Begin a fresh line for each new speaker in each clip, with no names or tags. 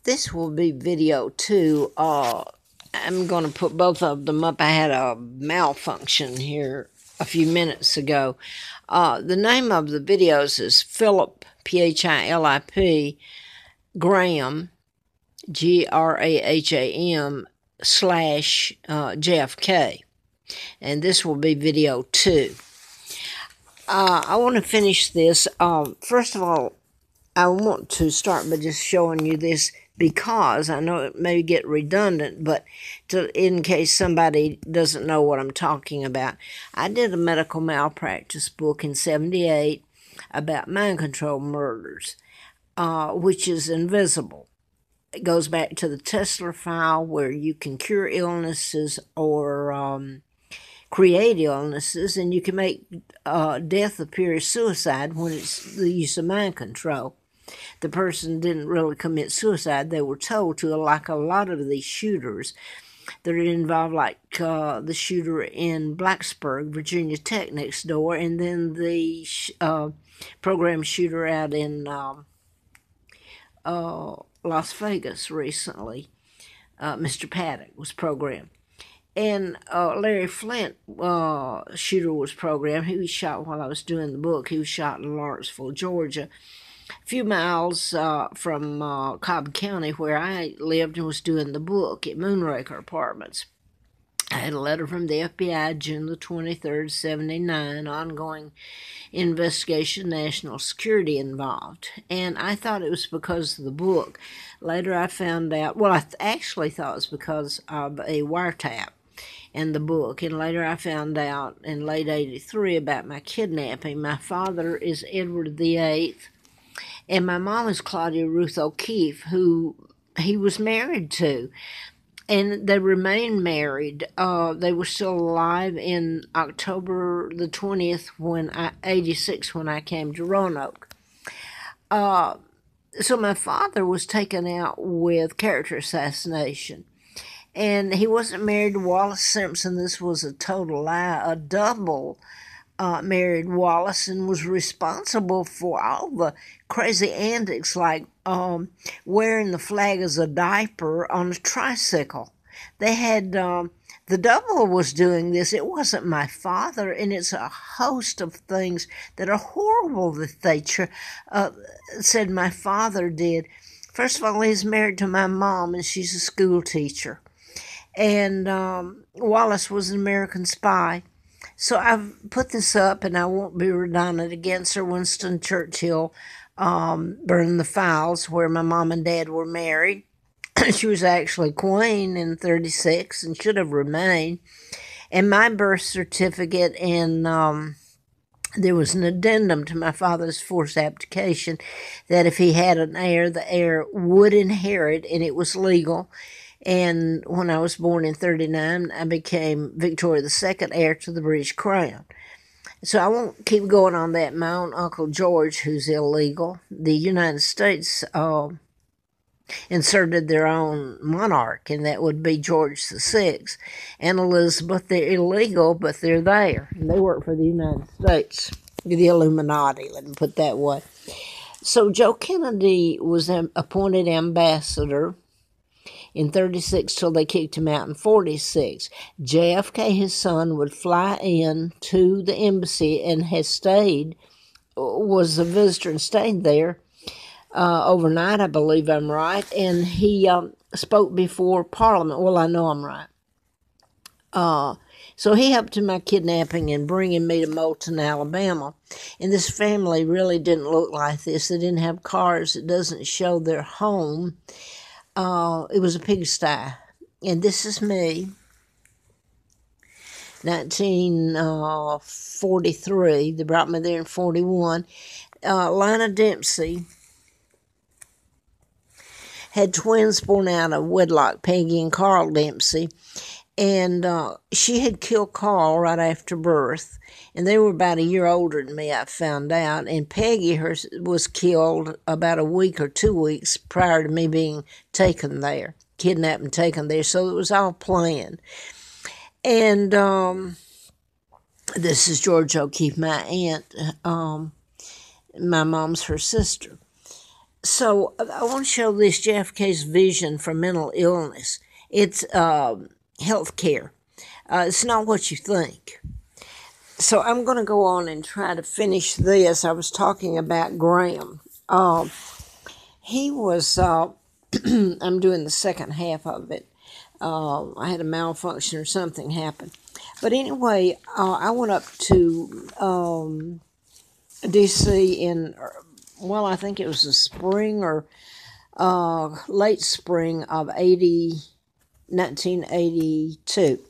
This will be video 2. I'm going to put both of them up. I had a malfunction here a few minutes ago. The name of the videos is Philip, Philip, Graham, Graham, slash JFK. And this will be video 2. I want to finish this. First of all, I want to start by just showing you this because I know it may get redundant, but in case somebody doesn't know what I'm talking about, I did a medical malpractice book in '78 about mind control murders, which is invisible. It goes back to the Tesla file where you can cure illnesses or create illnesses, and you can make death appear as suicide when it's the use of mind control. The person didn't really commit suicide. They were told to, like a lot of these shooters that are involved, like the shooter in Blacksburg, Virginia Tech next door, and then the program shooter out in Las Vegas recently. Mr. Paddock was programmed. And Larry Flint, shooter, was programmed. He was shot while I was doing the book. He was shot in Lawrenceville, Georgia, a few miles from Cobb County, where I lived and was doing the book at Moonraker Apartments. I had a letter from the FBI, June the 23rd, '79, ongoing investigation, national security involved. And I thought it was because of the book. Later I found out, well, I actually thought it was because of a wiretap and the book. And later I found out in late '83 about my kidnapping. My father is Edward VIII, and my mom is Claudia Ruth O'Keefe, who he was married to. And they remained married. They were still alive in October the 20th, '86, when I came to Roanoke. So my father was taken out with character assassination. And he wasn't married to Wallace Simpson. This was a total lie. A double married Wallace and was responsible for all the crazy antics, like wearing the flag as a diaper on a tricycle. They had the double was doing this. It wasn't my father, and it's a host of things that are horrible that they said my father did. First of all, he's married to my mom, and she's a school teacher. And Wallace was an American spy. So I've put this up, and I won't be redundant, again. Sir Winston Churchill burned the files where my mom and dad were married. She was actually queen in '36 and should have remained. And my birth certificate, and there was an addendum to my father's forced abdication that if he had an heir, the heir would inherit, and it was legal. And when I was born in '39, I became Victoria II, heir to the British crown. So I won't keep going on that. My own Uncle George, who's illegal, the United States inserted their own monarch, and that would be George VI. And Elizabeth, they're illegal, but they're there. And they work for the United States, the Illuminati, let me put it that way. So Joe Kennedy was appointed ambassador in '36 till they kicked him out in '46. JFK, his son, would fly in to the embassy and was a visitor and stayed there overnight, I believe I'm right, and he spoke before Parliament. Well, I know I'm right. So he helped in my kidnapping and bringing me to Moulton, Alabama. And this family really didn't look like this. They didn't have cars. It doesn't show their home. It was a pigsty. And this is me, 1943. They brought me there in '41. Lina Dempsey had twins born out of wedlock, Peggy and Carl Dempsey. And she had killed Carl right after birth. And they were about a year older than me, I found out. And Peggy was killed about a week or 2 weeks prior to me being taken there, kidnapped and taken there. So it was all planned. And this is George O'Keefe, my aunt. My mom's her sister. So I want to show this JFK's vision for mental illness. It's health care. It's not what you think. So I'm going to go on and try to finish this. I was talking about Graham. He was, I'm doing the second half of it. I had a malfunction or something happen. But anyway, I went up to D.C. in, well, I think it was the spring or late spring of 1982.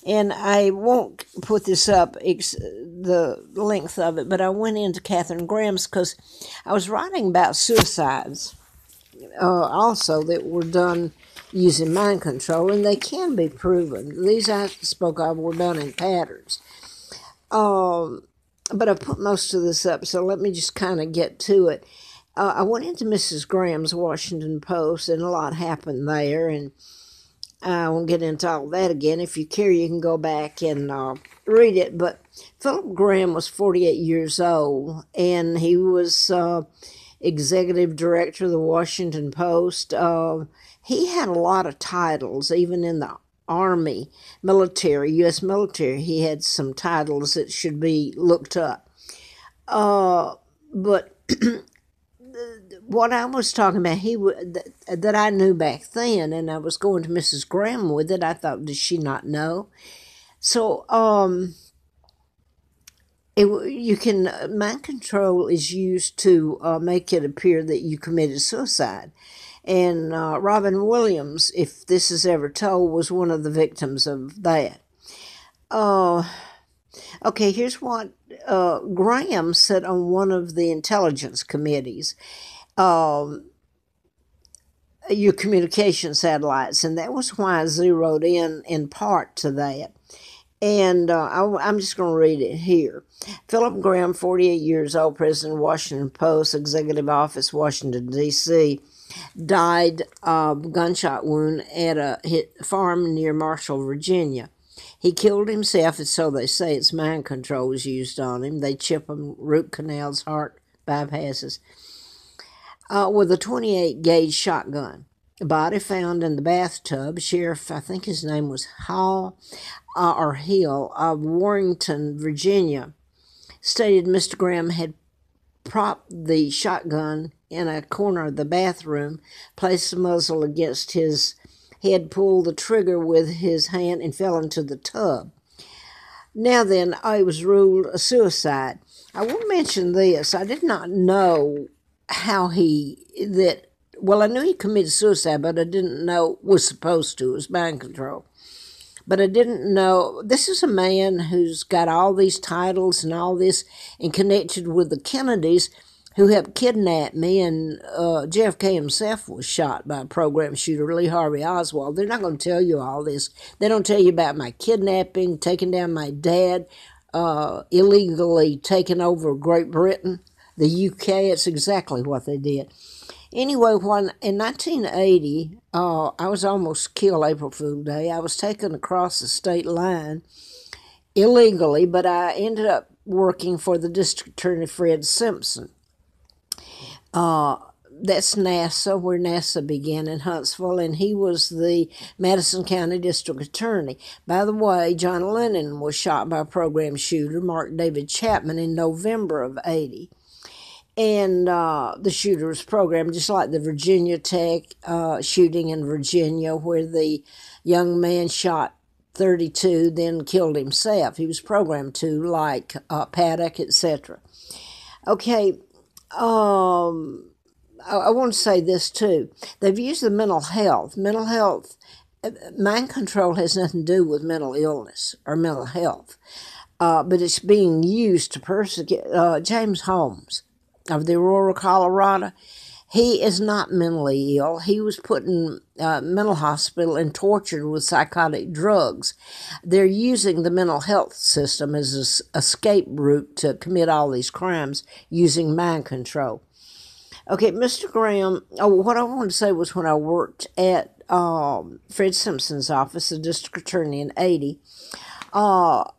And I won't put this up, the length of it, but I went into Katharine Graham's because I was writing about suicides also that were done using mind control, and they can be proven. These I spoke of were done in patterns. But I put most of this up, so let me just kind of get to it. I went into Mrs. Graham's Washington Post, and a lot happened there, and I won't get into all that again. If you care, you can go back and read it. But Philip Graham was 48 years old, and he was executive director of the Washington Post. He had a lot of titles, even in the Army, military, U.S. military. He had some titles that should be looked up. But what I was talking about, that I knew back then, and I was going to Mrs. Graham with it. I thought, does she not know? So, you can, mind control is used to make it appear that you committed suicide. And Robin Williams, if this is ever told, was one of the victims of that. Okay, here's what Graham said on one of the intelligence committees. Your communication satellites, and that was why I zeroed in part to that. And I'm just going to read it here. Philip Graham, 48 years old, president of Washington Post, Executive Office, Washington, D.C., died of gunshot wound at a farm near Marshall, Virginia. He killed himself, and so they say. It's mind control was used on him. They chip him, root canals, heart bypasses, with a 28-gauge shotgun. A body found in the bathtub. Sheriff, I think his name was Hill of Warrenton, Virginia, stated Mr. Graham had propped the shotgun in a corner of the bathroom, placed the muzzle against his head, pulled the trigger with his hand, and fell into the tub. Now then, it was ruled a suicide. I will mention this. I did not know how well, I knew he committed suicide, but I didn't know was supposed to. It was mind control. But I didn't know, this is a man who's got all these titles and all this, and connected with the Kennedys, who helped kidnap me, and JFK himself was shot by a program shooter, Lee Harvey Oswald. They're not going to tell you all this. They don't tell you about my kidnapping, taking down my dad, illegally taking over Great Britain, the UK. It's exactly what they did. Anyway, when in 1980, I was almost killed April Fool's Day. I was taken across the state line illegally, but I ended up working for the District Attorney Fred Simpson. That's NASA, where NASA began in Huntsville, and he was the Madison County District Attorney. By the way, John Lennon was shot by a program shooter, Mark David Chapman, in November of 80. And the shooter was programmed just like the Virginia Tech shooting in Virginia, where the young man shot 32, then killed himself. He was programmed to, like Paddock, etc. Okay, I want to say this too. They've used the mental health. Mental health, mind control has nothing to do with mental illness or mental health, but it's being used to persecute James Holmes of the Aurora, Colorado. He is not mentally ill. He was put in mental hospital and tortured with psychotic drugs. They're using the mental health system as an escape route to commit all these crimes using mind control. Okay, Mr. Graham, what I wanted to say was when I worked at Fred Simpson's office, the district attorney in 80, a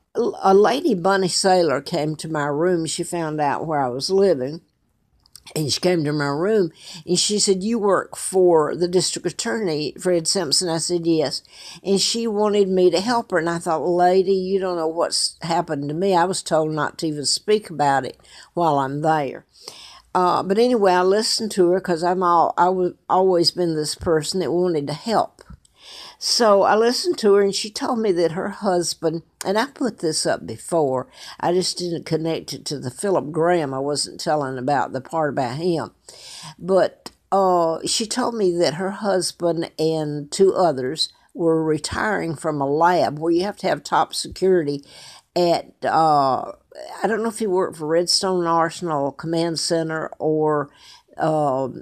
lady, Bunny Saylor, came to my room. She found out where I was living. And she came to my room and she said, "You work for the district attorney, Fred Simpson?" I said, "Yes." And she wanted me to help her. And I thought, lady, you don't know what's happened to me. I was told not to even speak about it while I'm there. But anyway, I listened to her because I've always been this person that wanted to help. So I listened to her, and she told me that her husband, and I put this up before, I just didn't connect it to the Philip Graham. I wasn't telling about the part about him. But she told me that her husband and two others were retiring from a lab where you have to have top security at, I don't know if he worked for Redstone Arsenal Command Center or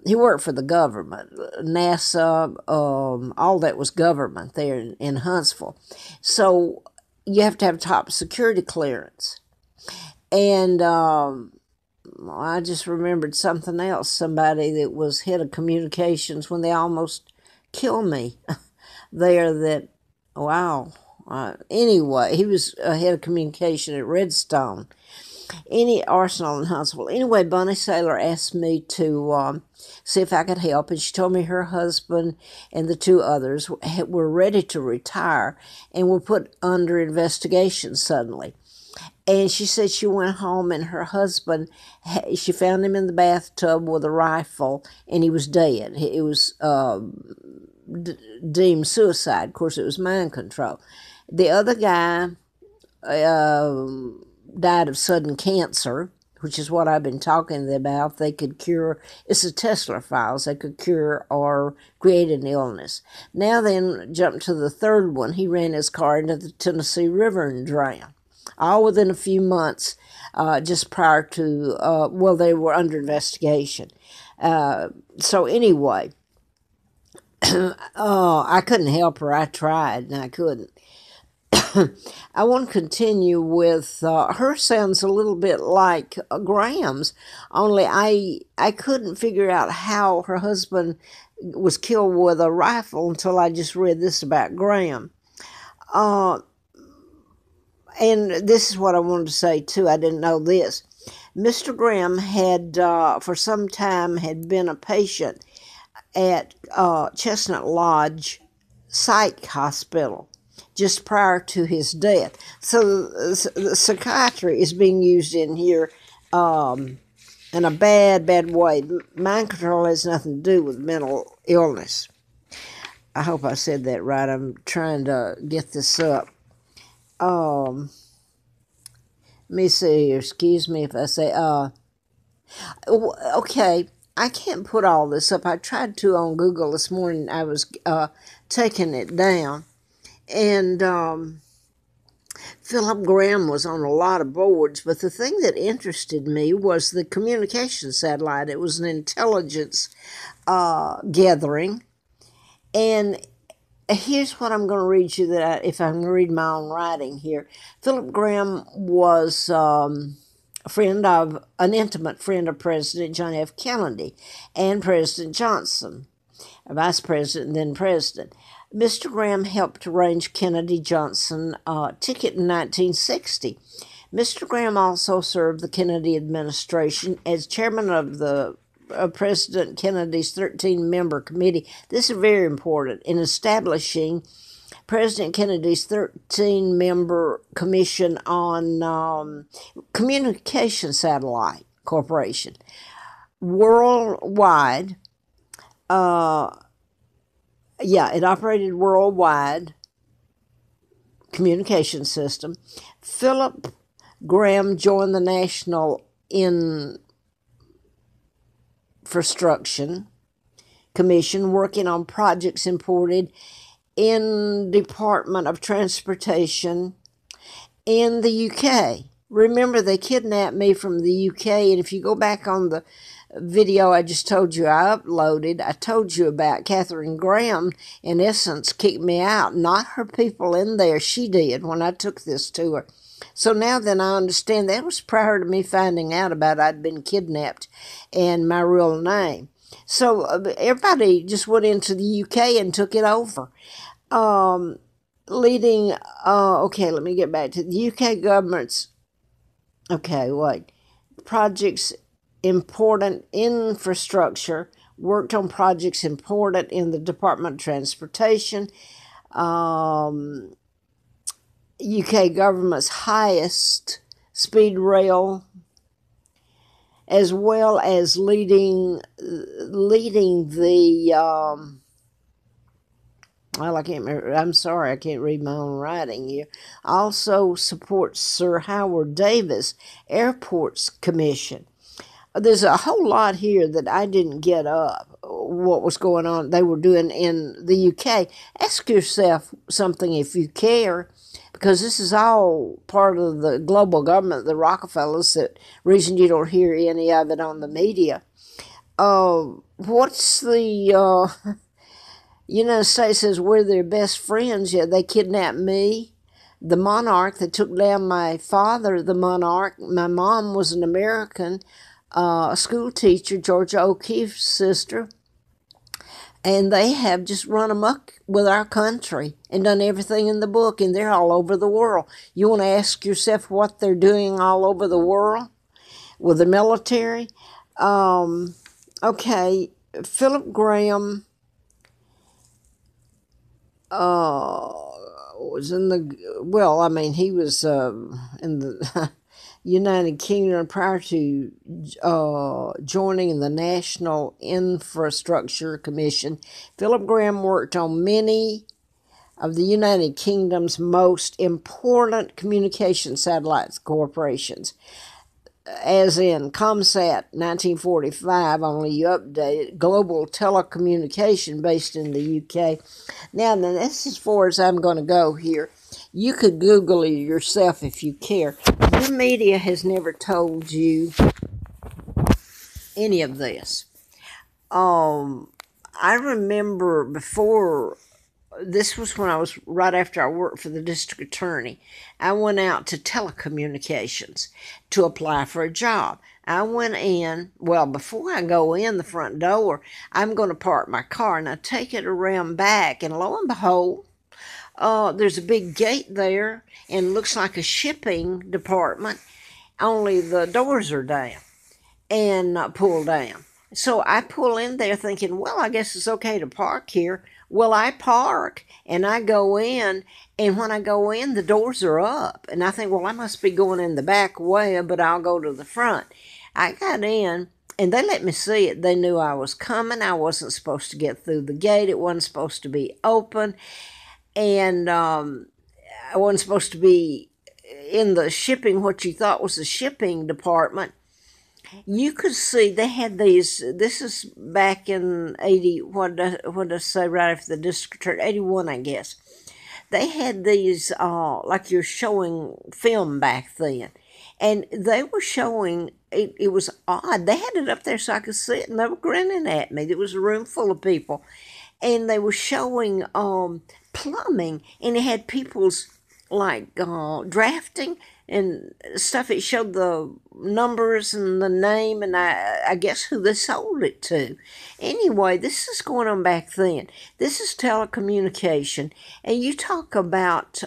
he worked for the government, NASA, all that was government there in Huntsville. So you have to have top security clearance. And I just remembered something else. Somebody that was head of communications when they almost killed me there that, wow. Anyway, he was head of communication at Redstone. Any Arsenal in Huntsville. Anyway, Bunny Saylor asked me to see if I could help, and she told me her husband and the two others were ready to retire and were put under investigation suddenly. And she said she went home and her husband, she found him in the bathtub with a rifle, and he was dead. It was deemed suicide. Of course, it was mind control. The other guy died of sudden cancer, which is what I've been talking about. They could cure, it's the Tesla files, they could cure or create an illness. Now then, jump to the third one. He ran his car into the Tennessee River and drowned. All within a few months, just prior to, they were under investigation. So anyway, I couldn't help her. I tried, and I couldn't. I want to continue with her. Sounds a little bit like Graham's, only I couldn't figure out how her husband was killed with a rifle until I just read this about Graham. And this is what I wanted to say too. I didn't know this. Mr. Graham had for some time had been a patient at Chestnut Lodge Psych Hospital just prior to his death. So the psychiatry is being used in here in a bad way. Mind control has nothing to do with mental illness. I hope I said that right. I'm trying to get this up. Let me see here. Excuse me if I say, okay, I can't put all this up. I tried to on Google this morning. I was taking it down. And Philip Graham was on a lot of boards, but the thing that interested me was the communication satellite. It was an intelligence gathering. And here's what I'm going to read you, if I'm going to read my own writing here. Philip Graham was an intimate friend of President John F. Kennedy and President Johnson, Vice President and then President. Mr. Graham helped arrange Kennedy-Johnson ticket in 1960. Mr. Graham also served the Kennedy administration as chairman of the President Kennedy's 13-member committee. This is very important in establishing President Kennedy's 13-member commission on Communication Satellite Corporation. Worldwide, it operated worldwide communication system. Philip Graham joined the National Infrastructure Commission, working on projects imported in Department of Transportation in the UK. Remember, they kidnapped me from the UK, and if you go back on the video I just told you I uploaded, I told you about Catherine Graham, in essence, kicked me out. Not her people in there. She did when I took this to her. So now then I understand that was prior to me finding out about I'd been kidnapped and my real name. So everybody just went into the UK and took it over. Let me get back to the UK government's, projects important infrastructure, worked on projects important in the Department of Transportation, UK government's highest speed rail, as well as leading the well, I can't remember. I'm sorry, I can't read my own writing here. Also supports Sir Howard Davis Airports Commission. There's a whole lot here that I didn't get up. What was going on? They were doing in the UK. Ask yourself something if you care, because this is all part of the global government, the Rockefellers. That reason you don't hear any of it on the media. What's the United States says we're their best friends, yet they kidnapped me, the monarch. They took down my father, the monarch. My mom was an American school teacher, Georgia O'Keeffe's sister, and they have just run amok with our country and done everything in the book, and they're all over the world. You want to ask yourself what they're doing all over the world with the military? Okay, Philip Graham was in the, well, I mean, he was in the United Kingdom prior to joining the National Infrastructure Commission. Philip Graham worked on many of the United Kingdom's most important communication satellites corporations, as in ComSat 1945, only you updated, Global Telecommunication based in the UK. Now, that's as far as I'm going to go here. You could Google it yourself if you care. Your media has never told you any of this. I remember before, this was when I was right after I worked for the district attorney. I went out to telecommunications to apply for a job. I went in, well, before I go in the front door, I'm going to park my car, and I take it around back, and lo and behold, there's a big gate there, and looks like a shipping department, only the doors are down and pulled down. So I pull in there thinking, well, I guess it's okay to park here. Well, I park and I go in, and when I go in, the doors are up. And I think, well, I must be going in the back way, but I'll go to the front. I got in, and they let me see it. They knew I was coming. I wasn't supposed to get through the gate. It wasn't supposed to be open. And I wasn't supposed to be in the shipping, what you thought was the shipping department. You could see they had these, this is back in 80, what did I say, right after the district attorney, 81, I guess. They had these, like you're showing film back then. And they were showing, it was odd. They had it up there so I could see it, and they were grinning at me. It was a room full of people. And they were showing plumbing, and it had people's, like, drafting and stuff. It showed the numbers and the name, and I guess who they sold it to. Anyway, this is going on back then. This is telecommunication, and you talk about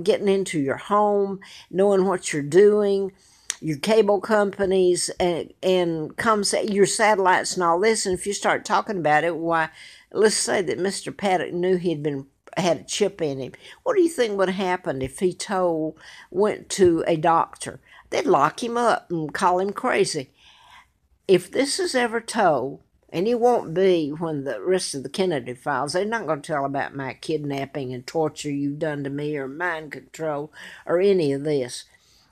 getting into your home, knowing what you're doing, your cable companies, and comes your satellites and all this. And if you start talking about it, why, let's say that Mr. Paddock knew had a chip in him. What do you think would have happened if he went to a doctor? They'd lock him up and call him crazy. If this is ever told, and it won't be when the rest of the Kennedy files, they're not going to tell about my kidnapping and torture you've done to me, or mind control, or any of this.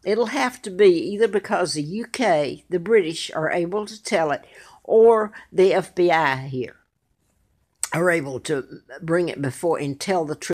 It'll have to be either because the UK, the British, are able to tell it, or the FBI here are able to bring it before and tell the truth.